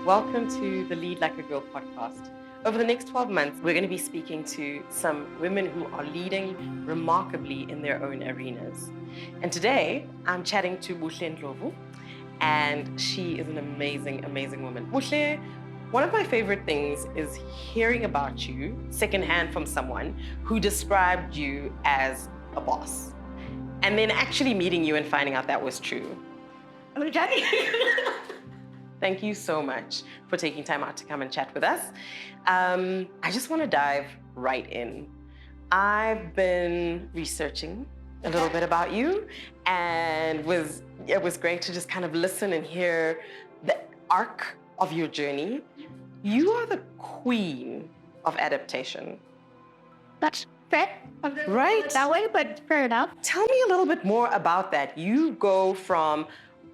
Welcome to the Lead Like a Girl podcast. Over the next 12 months, we're going to be speaking to some women who are leading remarkably in their own arenas. And today, I'm chatting to Buhle and Kudz, and she is an amazing, amazing woman. Buhle, one of my favorite things is hearing about you secondhand from someone who described you as a boss, and then actually meeting you and finding out that was true. Thank you so much for taking time out to come and chat with us. I just want to dive right in. I've been researching a little bit about you, and it was great to just kind of listen and hear the arc of your journey. You are the queen of adaptation. That's fair. Right? That way, but fair enough. Tell me a little bit more about that. You go from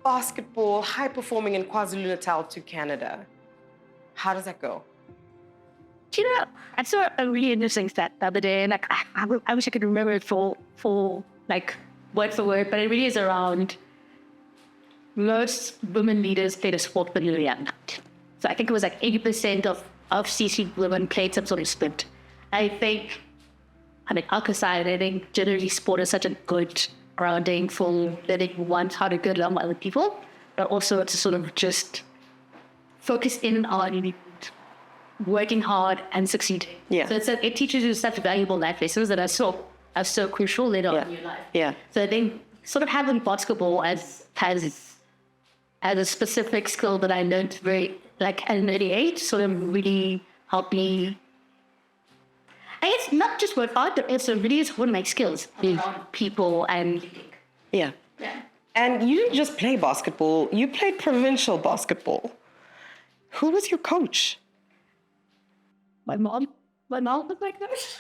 basketball, high performing in KwaZulu-Natal to Canada. How does that go? You know, I saw a really interesting stat the other day, and I wish I could remember it for like word for word, but it really is around most women leaders played a sport when they were young. So I think it was like 80% of CC women played some sort of sport. I think, outside, I think generally sport is such a good grounding for letting one how to get along with other people, but also to sort of just focus in on working hard and succeeding. Yeah. So it teaches you such valuable life lessons that are so crucial later on in your life. Yeah. So I think sort of having basketball as a specific skill that I learned at an early age sort of really helped me. I guess not just work hard, but also really is one of my skills around people and leading. Yeah. And you didn't just play basketball, you played provincial basketball. Who was your coach? My mom was my coach.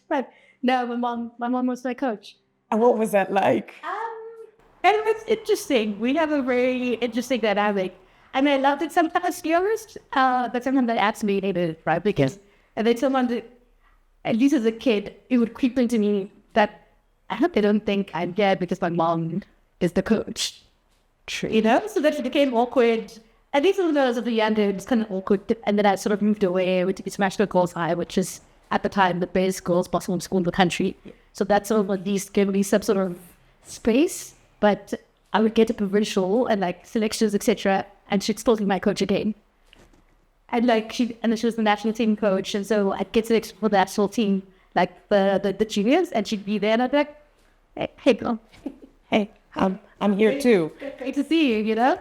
But no, my mom was my coach. And what was that like? And it was interesting. We have a very interesting dynamic. I mean, I loved it sometimes, to be honest, but sometimes I absolutely hated it, right? Because, and then someone that, at least as a kid, it would creep into me that I hope they don't think I'm dead because my mom is the coach. True. You know? So that it became awkward. At least when I was at the end, it was kind of awkward. And then I sort of moved away to Smashville Girls High, which is at the time the best girls basketball school in the country. So that sort of at least gave me some sort of space. But I would get to provincial and like selections, etc. And she'd still be my coach again. And she was the national team coach, and so I'd get selected for the national team, like the juniors, and she'd be there, and I'd be like, "Hey, girl, Hey, I'm here too." Great to see you, you know.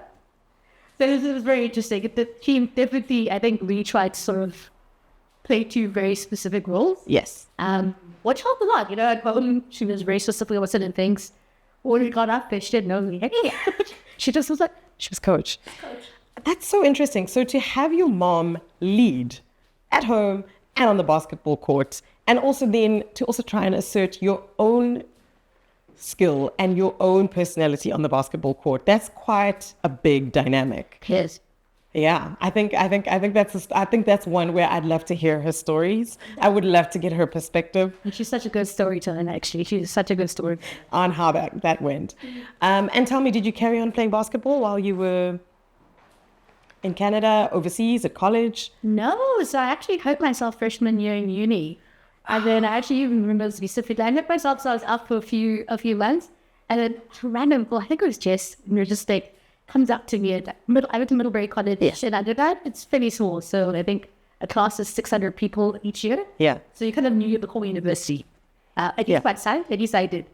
So it was very interesting. The team definitely, I think, really tried to sort of play two very specific roles. Yes. Which helped a lot, you know. At home, she was very specific about certain things. When we got up there, she didn't know me. She just was like, She was coach. That's so interesting. So to have your mom lead at home and on the basketball court, and also then to also try and assert your own skill and your own personality on the basketball court, that's quite a big dynamic. yes. Yeah, I think that's one where I'd love to hear her stories. I would love to get her perspective And she's such a good storyteller, actually. She's such a good story. on how that went. And tell me, did you carry on playing basketball while you were in Canada, overseas, at college? No, so I actually hurt myself freshman year in uni. And then I actually even remember specifically, I hurt myself, so I was out for a few months. And then random, I think it was Jess, and you're just like, comes up to me at I went to Middlebury College in undergrad. It's fairly small, so I think a class is 600 people each year. Yeah. So you kind of knew the whole university. At least I did.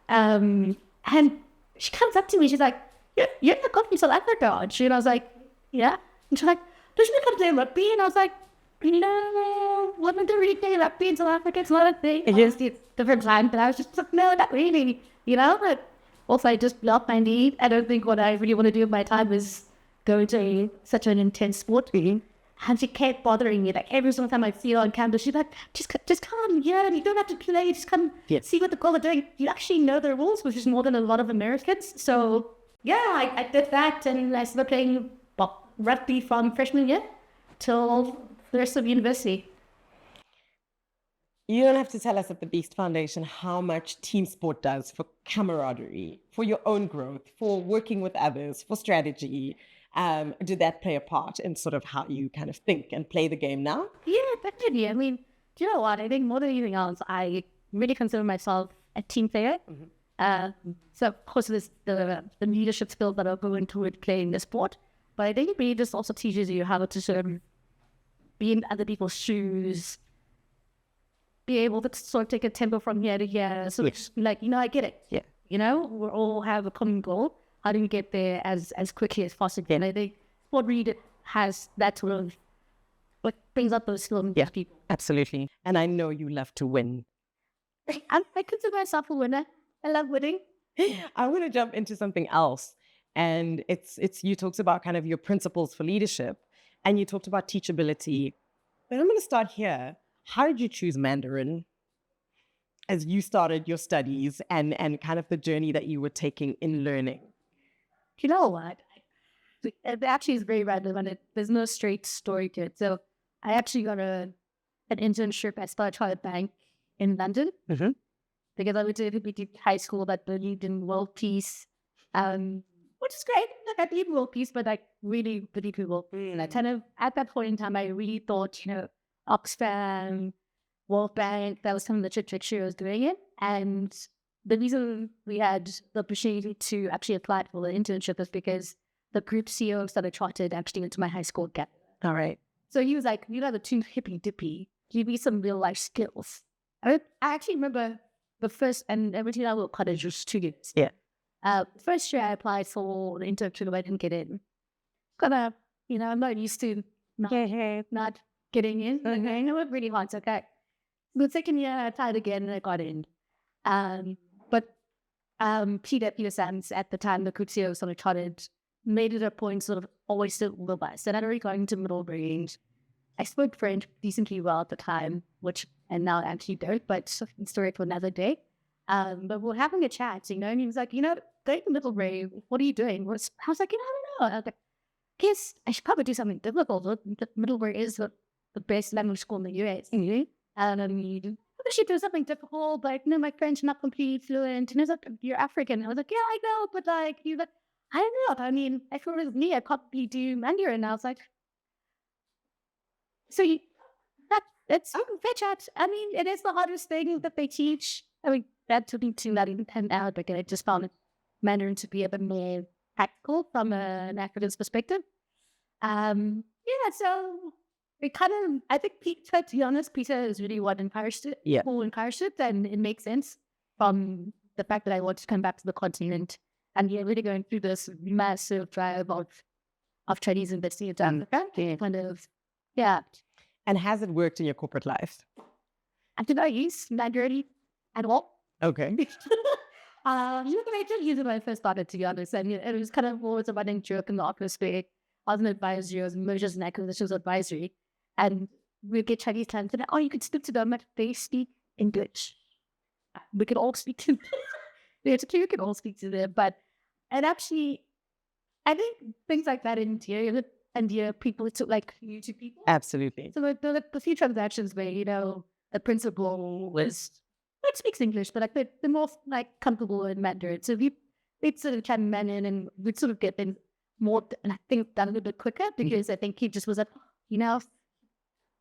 And she comes up to me, she's like, you're the girl from South Africa, aren't you? And I was like, yeah. And she's like, don't you come play rugby? And I was like, no, women don't really play rugby in South Africa. It's not a thing. Obviously, it's a different land, but I was just like, no, not really. You know, but also I just blocked my need. I don't think what I really want to do with my time is go into such an intense sport. And she kept bothering me. Like every single time I see her on campus, she's like, just come. Yeah, you don't have to play. Just come see what the girls are doing. You actually know the rules, which is more than a lot of Americans. So yeah, I did that, and I started playing rugby from freshman year till the rest of university. You don't have to tell us at the Beast Foundation how much team sport does for camaraderie, for your own growth, for working with others, for strategy. Did that play a part in sort of how you kind of think and play the game now? Yeah, definitely. I mean, do you know what? I think more than anything else, I really consider myself a team player. So of course, there's the leadership skills that are going toward playing the sport, but I think it really just also teaches you how to sort of be in other people's shoes, be able to sort of take a tempo from here to here. So it's like, I get it. Yeah. We all have a common goal. How do we get there as quickly as possible? And I think what really has that sort of what brings up those skills in people. Absolutely. And I know you love to win. I consider myself a winner. I love winning. I want to jump into something else. And it's you talked about kind of your principles for leadership, and you talked about teachability. But I'm going to start here. How did you choose Mandarin as you started your studies and kind of the journey that you were taking in learning? You know what? It actually is very random, and there's no straight story to it. So I actually got an internship at Star Chartered Bank in London because I went to a high school that believed in world peace, which is great. Like, I believe in world peace, but I really believe in world peace. And I kind of, at that point in time, I really thought, Oxfam, World Bank, that was some of the trajectory I was doing it. And the reason we had the opportunity to actually apply for the internship is because the group CEO of Standard Chartered actually went to my high school gap. All right. So he was like, the too hippy dippy. Give me some real life skills. I actually remember the first, and everything I went to college was 2 years. Yeah. First year I applied for the internship, I didn't get in. I'm not used to not getting in. I know it really hard. Okay. The second year I applied again and I got in. But Peter Sands at the time, the group CEO of Standard Chartered, made it a point sort of always to with us. And I'd already gone into middle range. I spoke French decently well at the time, and now I actually don't, but story for another day. But we're having a chat, and he was like, going to middle grade, what are you doing? I was like, I don't know. I was like, guess I should probably do something difficult. The middle grade is the best language school in the US. And I should do something difficult, like, my French not completely fluent. And he was like, you're African. I was like, yeah, I know, but like, he's like, I don't know. I mean, I feel with me, I probably do Mandarin. And I was like, so that's fair chat. I mean, it is the hardest thing that they teach. I mean, that took me to that even 10 hours, but I just found Mandarin to be a bit more practical from an academic's perspective. So it kind of, I think Peter, to be honest, Peter is really what encouraged it. Yeah. Who encouraged it, and it makes sense from the fact that I want to come back to the continent, and you're really going through this massive drive of Chinese investing in Africa. Kind of, yeah. And has it worked in your corporate life? I did not use Mandarin at all. Okay. I didn't use it when I first started, to be honest. I mean, it was kind of always a running joke in the office where I was an advisory, I was mergers and acquisitions advisory, and we'd get Chinese clients and you could speak to them, but they speak English. We could all speak to them. We could all speak to them, and actually, I think things like that in India people, it's like YouTube people. Absolutely. So the few transactions where, the principal was, speaks English, but like they're more like comfortable in Mandarin. So we'd sort of chat in Mandarin and we'd sort of get them more, and I think done a little bit quicker because I think he just was like,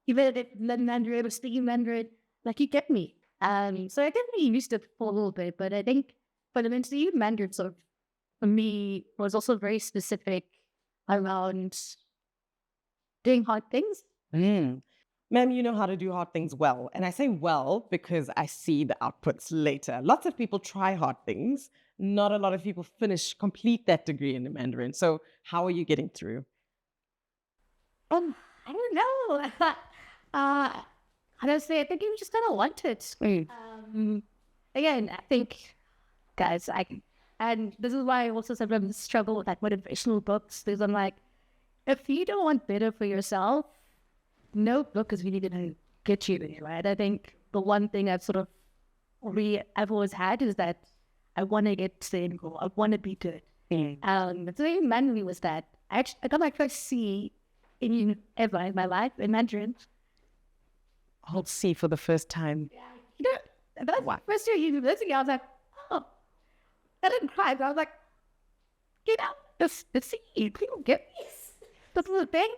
even if Mandarin or speaking Mandarin, like you get me. So I definitely used it for a little bit, but I think fundamentally Mandarin sort of, for me, was also very specific around doing hard things. Ma'am, you know how to do hard things well. And I say well because I see the outputs later. Lots of people try hard things. Not a lot of people complete that degree in the Mandarin. So how are you getting through? I don't know. Honestly, I think you just don't want it. Again, I think, guys, and this is why I also sometimes struggle with like motivational books, because I'm like, if you don't want better for yourself, no book is really going to get you there, right? I think the one thing I've I've always had is that I want to get to the end goal. I want to be good. So even manually was that. I got my first C ever in my life in Mandarin. Hold C for the first time. That was first year university. I was like, oh, I didn't cry. But I was like, Let's see, people get this. That's the thing.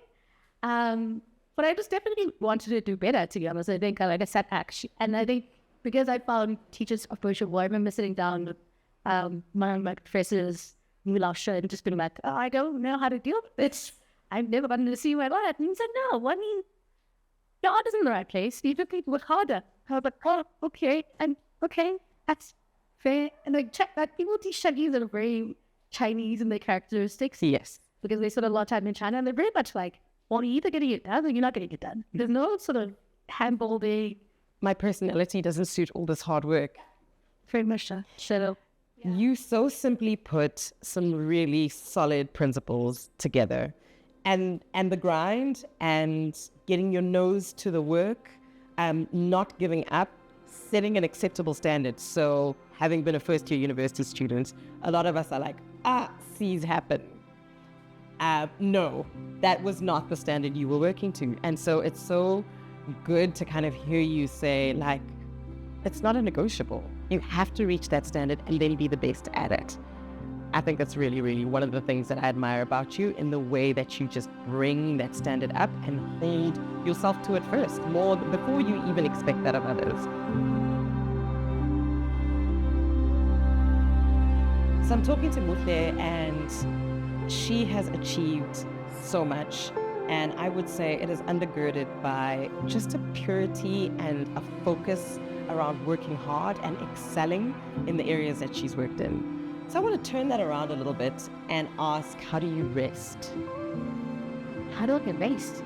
But I just definitely wanted to do better, to be honest. I think I sat back, and I think because I found teachers approachable, I remember sitting down with one of my professors who last show and just being like, oh, I don't know how to deal with this. I've never gotten to see my life. And he said, no, I mean, your heart is in the right place. You just need to work harder. I was like, oh, okay. And okay, that's fair. And like, check that people teach Chinese that are very Chinese in their characteristics. Yes. Because they spend a lot of time in China and they're very much like, well, you're either getting it done or you're not getting it done. There's no sort of hand-holding. My personality doesn't suit all this hard work. Very much so. So, You so simply put some really solid principles together. And the grind and getting your nose to the work, not giving up, setting an acceptable standard. So having been a first-year university student, a lot of us are like, C's happen. No, that was not the standard you were working to. And so it's so good to kind of hear you say, like, it's not a negotiable. You have to reach that standard and then be the best at it. I think that's really, really one of the things that I admire about you, in the way that you just bring that standard up and hold yourself to it first, more before you even expect that of others. So I'm talking to Buhle, and she has achieved so much. And I would say it is undergirded by just a purity and a focus around working hard and excelling in the areas that she's worked in. So I want to turn that around a little bit and ask, how do you rest? how do I get rest?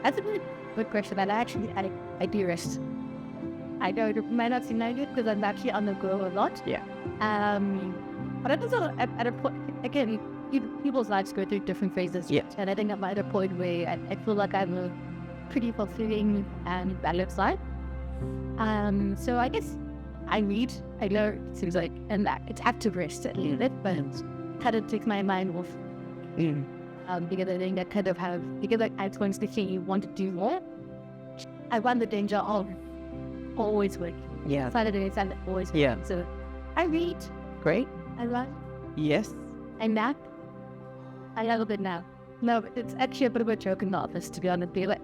That's a good question. And actually, I do rest. I know it might not seem like it because I'm actually on the go a lot. Yeah. But I also, at a point, again, people's lives go through different phases. Yeah. And I think I'm at a point where I feel like I'm a pretty fulfilling and balanced life. So I guess I read. I know it seems like, and it's active rest a little bit, but kind of takes my mind off. Because I think that kind of because I constantly want to do more. I run the danger of always working. Yeah. Saturday, Sunday, always working. Yeah. So I read. Great. I run. Yes. I nap. I have a bit now. No, it's actually a bit of a joke in the office, to be honest. Like,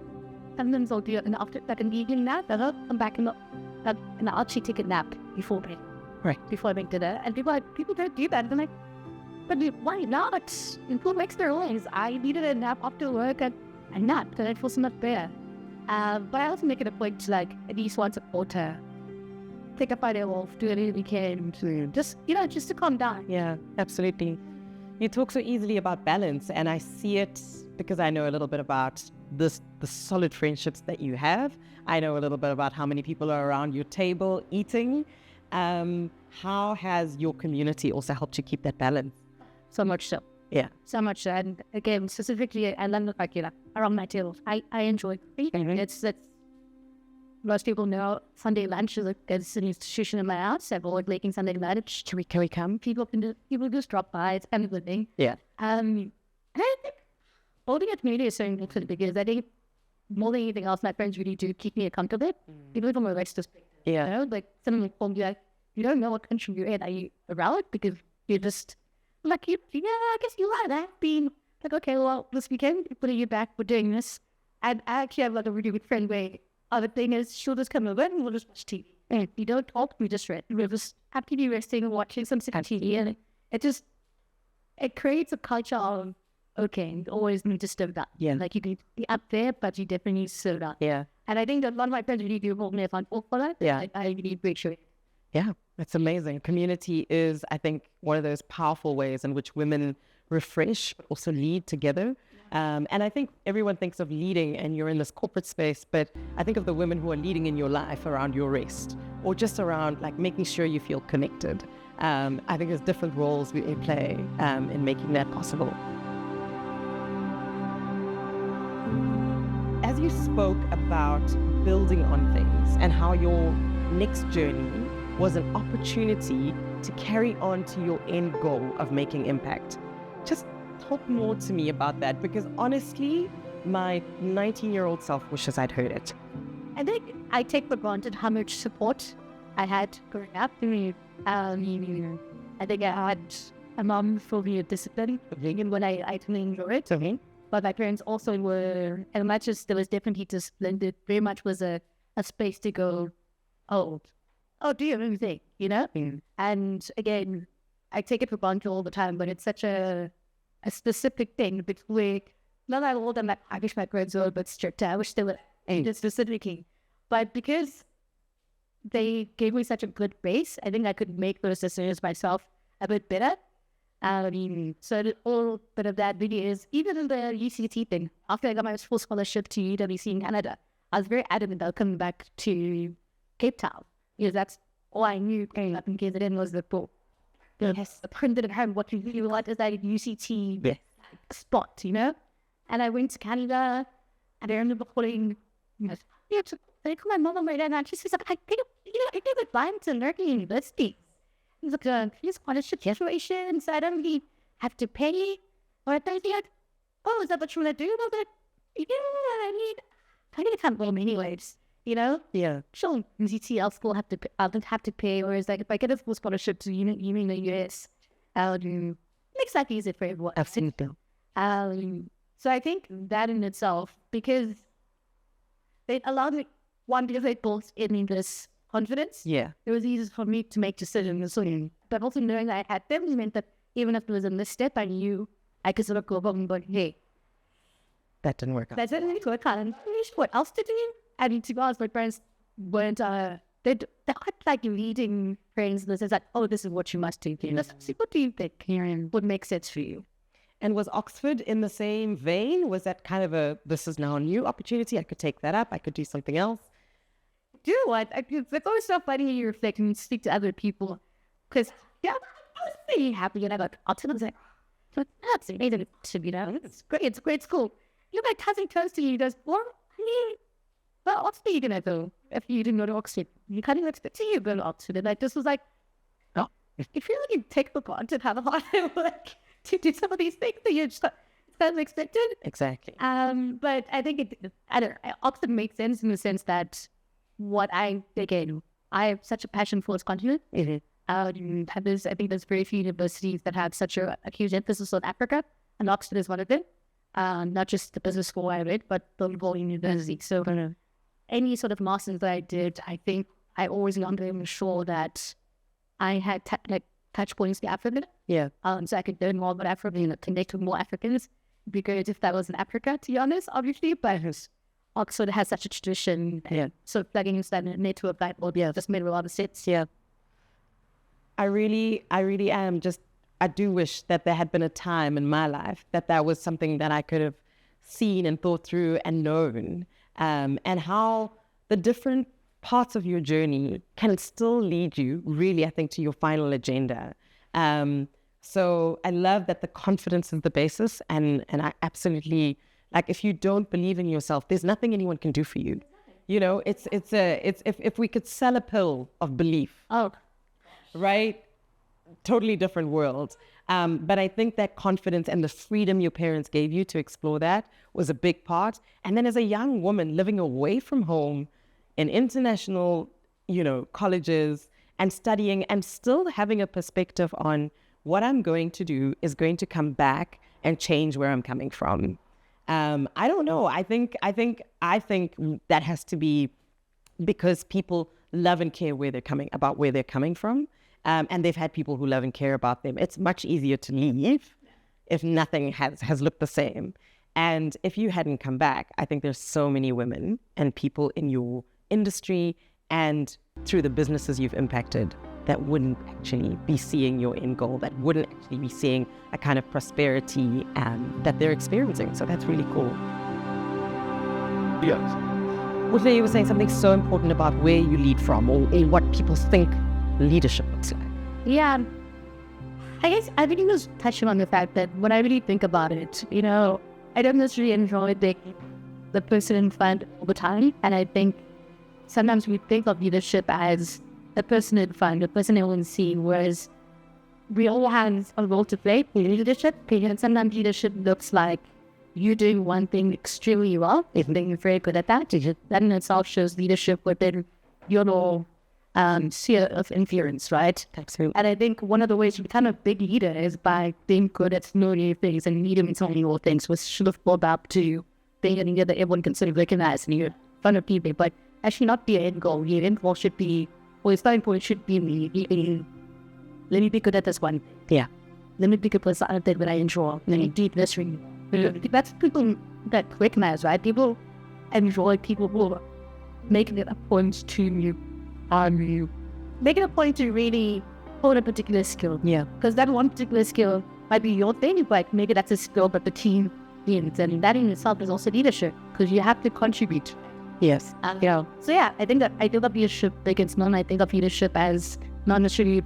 sometimes I'll do it after like an evening nap, and I'll come back and I'll actually take a nap before bed. Right. Before I make dinner. And people don't do that. And I'm like, but why not? And who makes their lives? I needed a nap after work and I napped and I feel so much better. But I also make it a point to, like, at least once a quarter, take a Friday off, do it every weekend, just to calm down. Yeah, absolutely. You talk so easily about balance, and I see it because I know a little bit about the solid friendships that you have. I know a little bit about how many people are around your table eating. How has your community also helped you keep that balance? So much so. Yeah. So much so. And again, specifically, I love the fact, around my table. I enjoy eating. It's most people know Sunday lunch is an institution in my house. I've always making Sunday lunch. Can we come? People just drop by. It's kind of a thing. Yeah. And I think holding a community is so important because I think more than anything else, my friends really do keep me accountable. Even from a race perspective. Yeah. Like someone will be like, you don't know what country you're in. Are you around? Because you're just like, I guess you're right. I've been like, okay, well, this weekend, we're putting you back, we're doing this. And I actually have like a really good friend where other thing is she'll just come over and we'll just watch TV. And we don't talk, we just rest. We're just happily resting and watching some TV. And it creates a culture of, okay, you always need to slow down. Yeah. Like you need to be up there, but you definitely need to slow down. Yeah. And I think that a lot of my friends really do hold me accountable for that. Yeah. I really appreciate it. Yeah, that's amazing. Community is, I think, one of those powerful ways in which women refresh, but also lead together. And I think everyone thinks of leading and you're in this corporate space, but I think of the women who are leading in your life around your rest, or just around like making sure you feel connected. I think there's different roles we play in making that possible. As you spoke about building on things and how your next journey was an opportunity to carry on to your end goal of making impact. Just talk more to me about that, because honestly, my 19-year-old self wishes I'd heard it. I think I take for granted how much support I had growing up. I think I had my mom fully disciplined, and when I didn't enjoy it. Okay. But my parents also were, and much as there was definitely discipline, it very much was a space to go, oh, do your own thing, you know? And again, I take it for granted all the time, but it's such a specific thing between, not that all them, I wish my parents were a bit stricter, I wish they were specifically, but because they gave me such a good base, I think I could make those decisions myself a bit better. So all bit of that really is, even in the UCT thing, after I got my full scholarship to UWC in Canada, I was very adamant about coming back to Cape Town, because that's all I knew growing up in KZN was the book. Yes, the printed at home, what you really want is that UCT spot, you know? And I went to Canada, and I remember calling, I called my mom on my dad, and she says, I think it's fine to learn at university. He's like, here's quite a situation, so I don't really have to pay. Or I think, oh, is that what you want to do? And I was like, I need to come home anyways, you know? Yeah. Sure, UCT, I don't have to pay. Whereas, like, if I get a full scholarship to uni in the US, makes life easier for everyone. Absolutely. So I think that in itself, because they allowed me, one, because they built in this confidence. Yeah. It was easy for me to make decisions. But also knowing that I had them meant that even if there was a misstep, I knew I could sort of go home and go, hey, that didn't work out. That didn't work out. And what else to do? And to be honest, my parents weren't, they're quite like leading parents in the sense that, oh, this is what you must do. What do you think would make sense for you? And was Oxford in the same vein? Was that kind of this is now a new opportunity, I could take that up, I could do something else? Do you know what? It's always so funny when you reflect and you speak to other people. Because, I was really happy and I got Oxford and I was like, that's amazing, you know? It's a great school. My cousin close to you goes, well, Oxford are you going to go if you didn't go to Oxford? You can't even expect you to go to Oxford. And I just was like, oh, if you really take the part and have a hard work to do some of these things that you just kind of expected. Exactly. But I think Oxford makes sense in the sense that I have such a passion for its continent. Mm-hmm. I think there's very few universities that have such a huge emphasis on Africa, and Oxford is one of them. Not just the business school I read, but the whole university. So any sort of masters that I did, I think I always wanted to ensure that I had touch points to Africa. Yeah. So I could learn more about Africa and connect with more Africans. Because if that was in Africa, to be honest, obviously, but Oxford has such a tradition. Yeah. So plugging into that network that just made a lot of sense. Yeah. I really am I do wish that there had been a time in my life that was something that I could have seen and thought through and known, and how the different parts of your journey can still lead you really, I think, to your final agenda. So I love that the confidence is the basis, and I absolutely, like, if you don't believe in yourself, there's nothing anyone can do for you. You know, it's if we could sell a pill of belief. Oh, right? Totally different world. But I think that confidence and the freedom your parents gave you to explore that was a big part. And then as a young woman living away from home in international, colleges and studying and still having a perspective on what I'm going to do is going to come back and change where I'm coming from. I don't know. I think that has to be because people love and care where they're coming from. And they've had people who love and care about them. It's much easier to leave if nothing has looked the same. And if you hadn't come back, I think there's so many women and people in your industry and through the businesses you've impacted that wouldn't actually be seeing your end goal, that wouldn't actually be seeing a kind of prosperity that they're experiencing. So that's really cool. Yes. Buhle, you were saying something so important about where you lead from or what people think leadership looks like. Yeah. I guess I really was touching on the fact that when I really think about it, I don't necessarily enjoy the person in front all the time. And I think sometimes we think of leadership as the person in front, the person they want to see, whereas we all have a role to play in leadership. And sometimes leadership looks like you doing one thing extremely well, if you're very good at that. That in itself shows leadership within your sphere of influence, right? Absolutely. And I think one of the ways to become a big leader is by being good at knowing things and leading so many more things, which should have brought up to being a leader that everyone can sort of recognize and you're in front of people, but actually not be an end goal. Your end goal should be, or your starting point should be let me be good at this one. Yeah. Let me be good at something that I enjoy. Let me do this ring. That's people that recognize, right? People enjoy people who are making it a point to make it a point to really hone a particular skill. Yeah. Because that one particular skill might be your thing, but maybe that's a skill that the team needs. And that in itself is also leadership, because you have to contribute. Yes. So yeah, I think of leadership like it's known. I think of leadership as not necessarily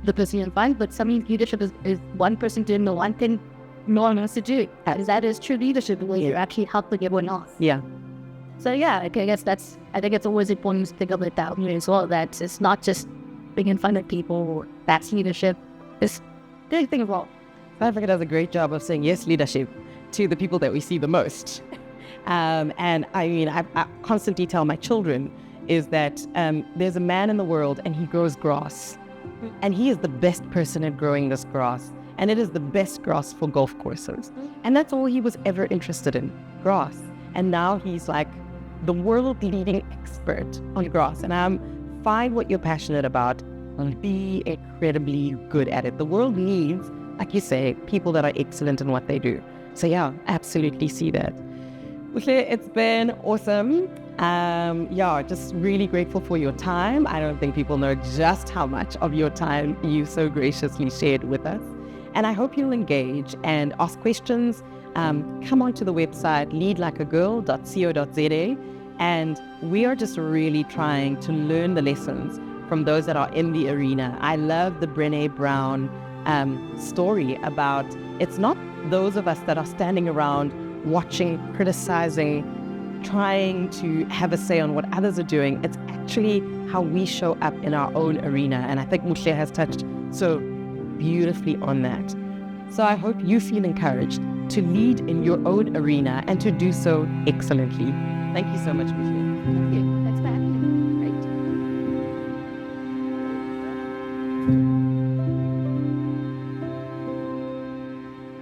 the person in front, but sometimes leadership is one person doing the one thing no one else to do. And that is true leadership, where you're actually helping everyone else. Yeah. So yeah, I guess I think it's always important to think of it that way as well, that it's not just being in front of people, that's leadership. It's doing things well. South Africa does a great job of saying yes, leadership to the people that we see the most. And I mean, I constantly tell my children is that there's a man in the world and he grows grass. And he is the best person at growing this grass. And it is the best grass for golf courses. And that's all he was ever interested in, grass. And now he's like the world-leading expert on grass. And find what you're passionate about and be incredibly good at it. The world needs, like you say, people that are excellent in what they do. So yeah, absolutely see that. Buhle, it's been awesome. Just really grateful for your time. I don't think people know just how much of your time you so graciously shared with us. And I hope you'll engage and ask questions. Come onto the website leadlikeagirl.co.za, and we are just really trying to learn the lessons from those that are in the arena. I love the Brené Brown story about it's not those of us that are standing around watching, criticizing, trying to have a say on what others are doing. It's actually how we show up in our own arena, and I think Buhle has touched so beautifully on that. So I hope you feel encouraged to lead in your own arena and to do so excellently. Thank you so much, Buhle. Thank you.